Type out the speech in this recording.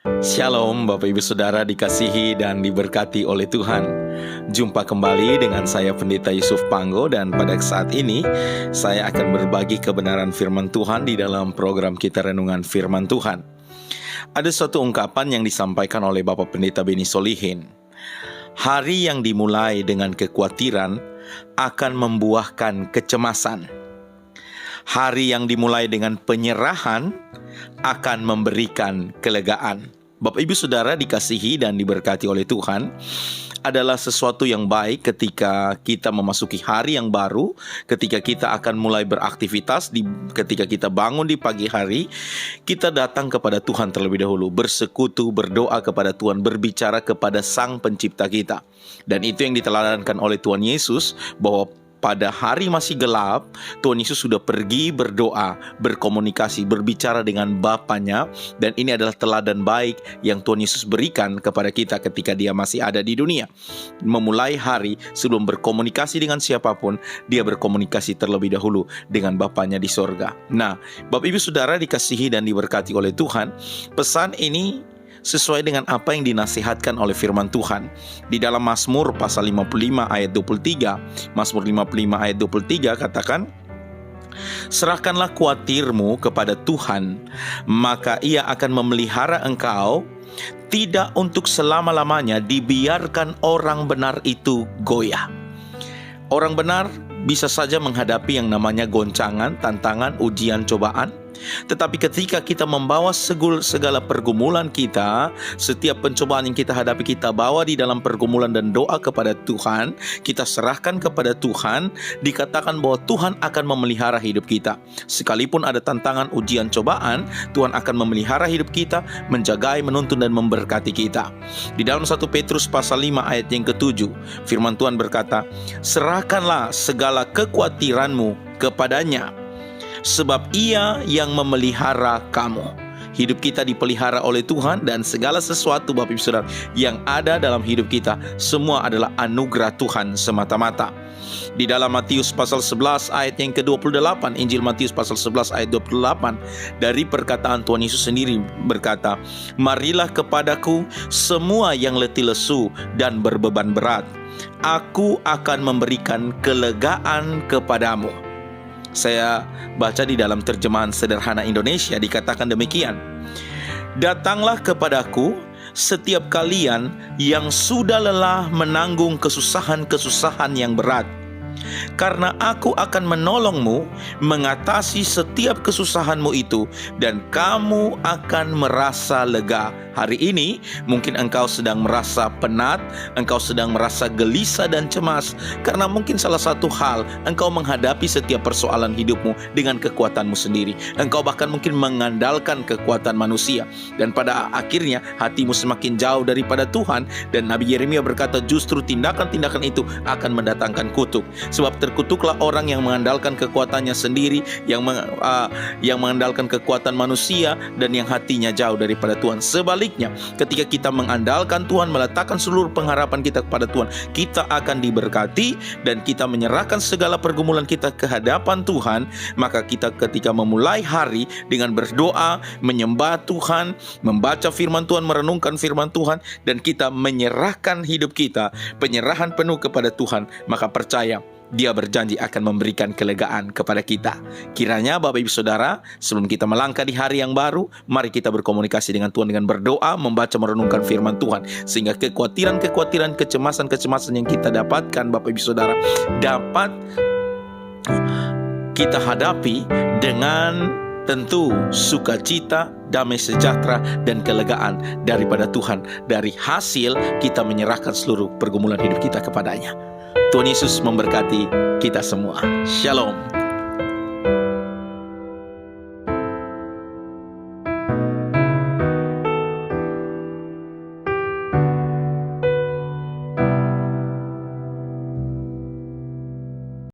Shalom Bapak Ibu Saudara dikasihi dan diberkati oleh Tuhan. Jumpa kembali dengan saya Pendeta Yusuf Panggo, dan pada saat ini saya akan berbagi kebenaran firman Tuhan di dalam program kita Renungan Firman Tuhan. Ada suatu ungkapan yang disampaikan oleh Bapak Pendeta Beni Solihin. Hari yang dimulai dengan kekhawatiran akan membuahkan kecemasan. Hari yang dimulai dengan penyerahan akan memberikan kelegaan. Bapak Ibu Saudara dikasihi dan diberkati oleh Tuhan, adalah sesuatu yang baik ketika kita memasuki hari yang baru, ketika kita akan mulai beraktivitas, ketika kita bangun di pagi hari, kita datang kepada Tuhan terlebih dahulu, bersekutu, berdoa kepada Tuhan, berbicara kepada Sang Pencipta kita. Dan itu yang diteladankan oleh Tuhan Yesus, bahwa pada hari masih gelap, Tuhan Yesus sudah pergi berdoa, berkomunikasi, berbicara dengan Bapanya. Dan ini adalah teladan baik yang Tuhan Yesus berikan kepada kita ketika Dia masih ada di dunia. Memulai hari sebelum berkomunikasi dengan siapapun, Dia berkomunikasi terlebih dahulu dengan Bapanya di sorga. Nah, Bapak Ibu Saudara dikasihi dan diberkati oleh Tuhan, pesan ini sesuai dengan apa yang dinasihatkan oleh firman Tuhan di dalam Mazmur pasal 55 ayat 23. Mazmur 55 ayat 23 katakan, "Serahkanlah khawatirmu kepada Tuhan, maka Ia akan memelihara engkau. Tidak untuk selama-lamanya dibiarkan orang benar itu goyah." Orang benar bisa saja menghadapi yang namanya goncangan, tantangan, ujian, cobaan. Tetapi ketika kita membawa segala pergumulan kita, setiap pencobaan yang kita hadapi, kita bawa di dalam pergumulan dan doa kepada Tuhan, kita serahkan kepada Tuhan, dikatakan bahwa Tuhan akan memelihara hidup kita. Sekalipun ada tantangan, ujian, cobaan, Tuhan akan memelihara hidup kita, menjagai, menuntun dan memberkati kita. Di dalam 1 Petrus pasal 5 ayat yang ke-7, firman Tuhan berkata, "Serahkanlah segala kekhawatiranmu kepadanya, sebab Ia yang memelihara kamu." Hidup kita dipelihara oleh Tuhan, dan segala sesuatu Bapak Ibu Saudara yang ada dalam hidup kita, semua adalah anugerah Tuhan semata-mata. Di dalam Matius pasal 11 ayat yang ke-28, Injil Matius pasal 11 ayat 28, dari perkataan Tuhan Yesus sendiri berkata, "Marilah kepadaku semua yang letih lesu dan berbeban berat, Aku akan memberikan kelegaan kepadamu." Saya baca di dalam terjemahan sederhana Indonesia, dikatakan demikian, "Datanglah kepadaku setiap kalian yang sudah lelah menanggung kesusahan-kesusahan yang berat, karena aku akan menolongmu mengatasi setiap kesusahanmu itu, dan kamu akan merasa lega." Hari ini mungkin engkau sedang merasa penat, engkau sedang merasa gelisah dan cemas, karena mungkin salah satu hal engkau menghadapi setiap persoalan hidupmu dengan kekuatanmu sendiri. Engkau bahkan mungkin mengandalkan kekuatan manusia, dan pada akhirnya hatimu semakin jauh daripada Tuhan. Dan Nabi Yeremia berkata, justru tindakan-tindakan itu akan mendatangkan kutuk. Sebab terkutuklah orang yang mengandalkan kekuatannya sendiri, yang mengandalkan kekuatan manusia, dan yang hatinya jauh daripada Tuhan. Sebaliknya, ketika kita mengandalkan Tuhan, meletakkan seluruh pengharapan kita kepada Tuhan, kita akan diberkati, dan kita menyerahkan segala pergumulan kita ke hadapan Tuhan. Maka kita ketika memulai hari dengan berdoa, menyembah Tuhan, membaca firman Tuhan, merenungkan firman Tuhan, dan kita menyerahkan hidup kita, penyerahan penuh kepada Tuhan, maka percaya, Dia berjanji akan memberikan kelegaan kepada kita. Kiranya Bapak Ibu Saudara, sebelum kita melangkah di hari yang baru, mari kita berkomunikasi dengan Tuhan dengan berdoa, membaca, merenungkan firman Tuhan, sehingga kekhawatiran-kekhawatiran, kecemasan-kecemasan yang kita dapatkan, Bapak Ibu Saudara, dapat kita hadapi dengan tentu sukacita, damai sejahtera, dan kelegaan daripada Tuhan. Dari hasil kita menyerahkan seluruh pergumulan hidup kita kepadanya. Tuhan Yesus memberkati kita semua. Shalom.